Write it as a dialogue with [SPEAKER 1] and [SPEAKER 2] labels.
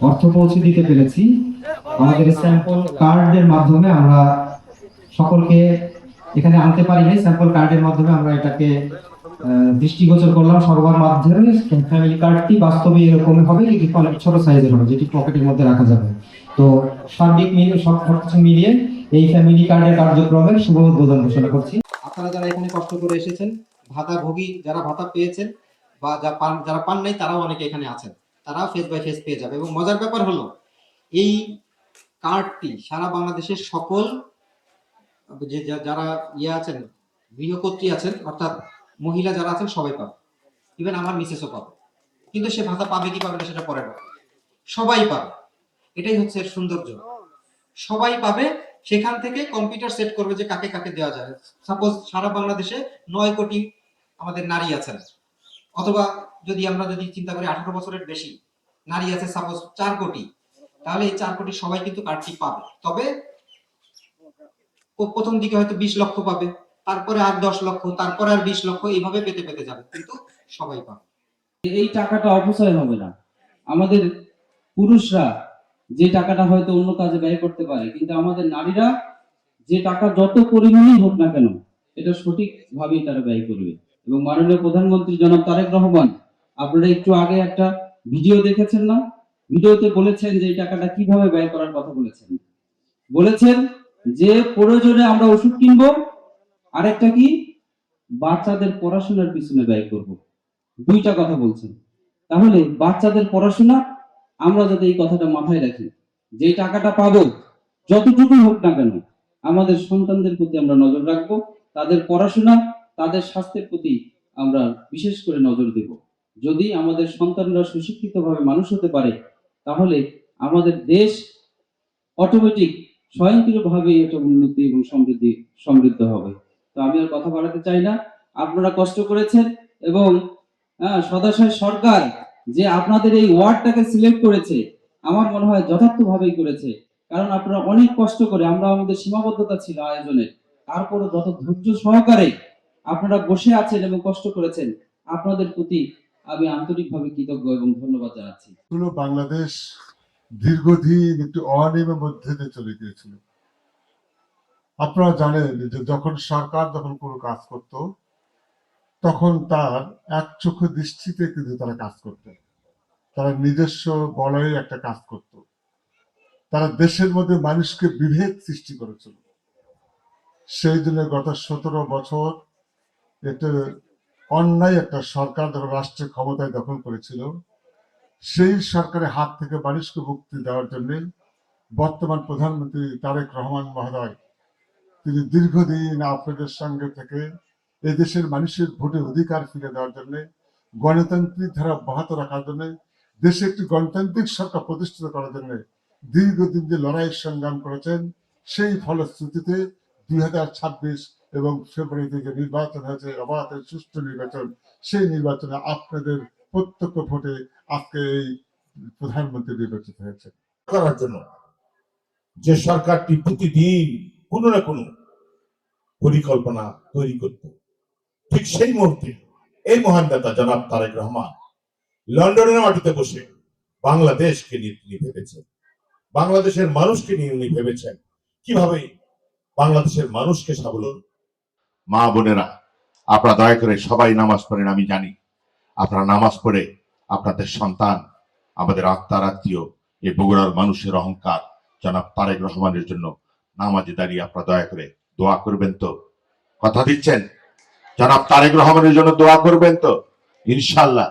[SPEAKER 1] অর্থ পৌঁছে দিতে পেরেছি। আমাদের স্যাম্পল কার্ডের মাধ্যমে আমরা সকলকে এখানে আনতে পারি নাই, স্যাম্পল কার্ডের মাধ্যমে আমরা এটাকে দৃষ্টিগোচর করলাম সবার মাধ্যমে। ফ্যামিলি কার্ডটি বাস্তবে এরকম হবে, কি অনেক ছোট সাইজের হবে, যেটি পকেটের মধ্যে রাখা যাবে। তো সার্বিক মিলিয়ে সবকিছু মিলিয়ে এই ফ্যামিলি কার্ডের কার্যক্রমের শুভ উদ্বোধন ঘোষণা করছি। আপনারা যারা এখানে কষ্ট করে এসেছেন, ভাতাভোগী যারা ভাতা পেয়েছেন বা যারা পান নাই, তারাও অনেকে এখানে আছেন, তারা ফেস বাই ফেস পেয়ে যাবে। এবং মজার ব্যাপার হলো এই কার্ডটি সারা বাংলাদেশের সকল যারা আছেন, গৃহকর্ত্রী আছেন, অর্থাৎ মহিলা যারা আছেন সবাই পাবে। ইভেন আমার মিসেসও পাবে। কিন্তু সে ভাতা পাবে কি পাবে না সেটা পরে না, সবাই পাবে। এটাই হচ্ছে সৌন্দর্য, সবাই পাবে। সেখান থেকে কম্পিউটার সেট করবে যে কাকে কাকে দেওয়া যায়। সাপোজ সারা বাংলাদেশে 9 কোটি আমাদের নারী আছেন, অথবা যদি চিন্তা করি 18 বছরের বেশি নারী আছে সাপোজ 4 কোটি, তাহলে এই 4 কোটি সবাই কিন্তু কার্ডটি পাবে। তবে প্রথম দিকে হয়তো 20 লক্ষ পাবে, তারপরে আর 10 লক্ষ, তারপরে আর 20 লক্ষ, এইভাবে পেতে পেতে যাবে, কিন্তু সবাই পাবে।
[SPEAKER 2] এই টাকাটা অপচয় হবে না। আমাদের পুরুষরা যে টাকাটা হয়তো অন্য কাজে ব্যয় করতে পারে, কিন্তু আমাদের নারীরা যে টাকা যত পরিমাণেই হোক না কেন এটা সঠিকভাবেই তারা ব্যয় করবে। এবং মাননীয় প্রধানমন্ত্রী জনাব তারেক রহমান, আপনারা একটু আগে একটা ভিডিও দেখেছেন না? ভিডিওতে বলেছেন যে এই টাকাটা কিভাবে ব্যয় করার কথা বলেছেন যে প্রয়োজনে আমরা ওষুধ কিনবো, আরেকটা কি, বাচ্চাদের পড়াশোনার পিছনে ব্যয় করব। দুইটা কথা বলছেন। তাহলে বাচ্চাদের পড়াশোনা আমরা যাতে এই কথাটা মাথায় রাখি, যে টাকাটা পাবো যতটুকু হোক না কেন আমাদের সন্তানদের প্রতি আমরা নজর রাখবো, তাদের পড়াশোনা, তাদের স্বাস্থ্যের প্রতি আমরা বিশেষ করে নজর দেব। যদি আমাদের সন্তানরা সুশিক্ষিতভাবে মানুষ হতে পারে, তাহলে আমাদের দেশ অটোমেটিক স্বয়ংক্রিয়ভাবে এটা উন্নতি এবং সমৃদ্ধ হবে। তো আমি আর কথা বাড়াতে চাই না। আপনারা কষ্ট করেছেন এবং সদাশয় সরকার যে আপনাদের এই ওয়ার্ডটাকে সিলেক্ট করেছে, আমার মনে হয় যথার্থভাবেই করেছে। কারণ আপনারা অনেক কষ্ট করে, আমরা আমাদের সীমাবদ্ধতা ছিল আয়োজনের, তারপরে যত ধৈর্য সহকারে আপনারা বসে আছেন এবং কষ্ট করেছেন, আপনাদের প্রতি আমি আন্তরিকভাবে কৃতজ্ঞ এবং ধন্যবাদ জানাচ্ছি।
[SPEAKER 3] বাংলাদেশ দীর্ঘদিন একটু অনিয়মের মধ্যে দিয়ে চলে গিয়েছিল। আপনারা জানেন যে যখন সরকার কোনো কাজ করত, তখন তার একচক্ষু দৃষ্টিতে কিন্তু তারা কাজ করত। তারা নিজস্ব বলয়ে একটা কাজ করত। তারা দেশের মধ্যে মানুষকে বিভেদ সৃষ্টি করেছিল। সেই জন্য গত 17 বছর একটা অন্যায় একটা সরকার যখন রাষ্ট্রের ক্ষমতায় দখল করেছিল, সেই সরকারের হাত থেকে মানুষকে মুক্তি দেওয়ার জন্য বর্তমান প্রধানমন্ত্রী তারেক রহমান মহোদয়, তিনি দীর্ঘদিন আপনাদের সঙ্গে থেকে এদেশের মানুষের ভোটের অধিকার ফিরে দেওয়ার জন্য, গণতান্ত্রিক ধারা অব্যাহত রাখার জন্য, দেশে একটি গণতান্ত্রিক সরকার প্রতিষ্ঠিত করার জন্য দীর্ঘদিন যে লড়াই সংগ্রাম করেছেন, সেই ফলশ্রুতিতে 2026 এবং ফেব্রুয়ারিতে যে নির্বাচন হয়েছে, অবাধ সুষ্ঠু নির্বাচন, সেই নির্বাচনে আপনাদের প্রত্যক্ষ ভোটে আজকে এই প্রধানমন্ত্রী নির্বাচিত হয়েছে।
[SPEAKER 4] করার জন্য যে সরকারটি প্রতিদিন কোনো না কোনো পরিকল্পনা তৈরি করত, ঠিক সেই মুহূর্তে এই মহান নেতা জনাব তারেক রহমান লন্ডনের মাটিতে বসে বাংলাদেশকে নিয়ে তিনি ভেবেছেন, বাংলাদেশের মানুষকে নিয়ে উনি ভেবেছেন কিভাবে বাংলাদেশের মানুষকে স্বাবলম্বী।
[SPEAKER 5] মা বোনেরা, আপনারা দয়া করে সবাই নামাজ পড়েন। আমি জানি আপনারা নামাজ পড়ে আপনাদের সন্তান, আমাদের আত্মার আত্মীয়, এই বগুড়ার মানুষের অহংকার জনাব তারেক রহমানের জন্য নামাজে দাঁড়িয়ে আপনারা দয়া করে দোয়া করবেন তো? কথা দিচ্ছেন? জনাব তারেক রহমানের জন্য দোয়া করবেন তো? ইনশাআল্লাহ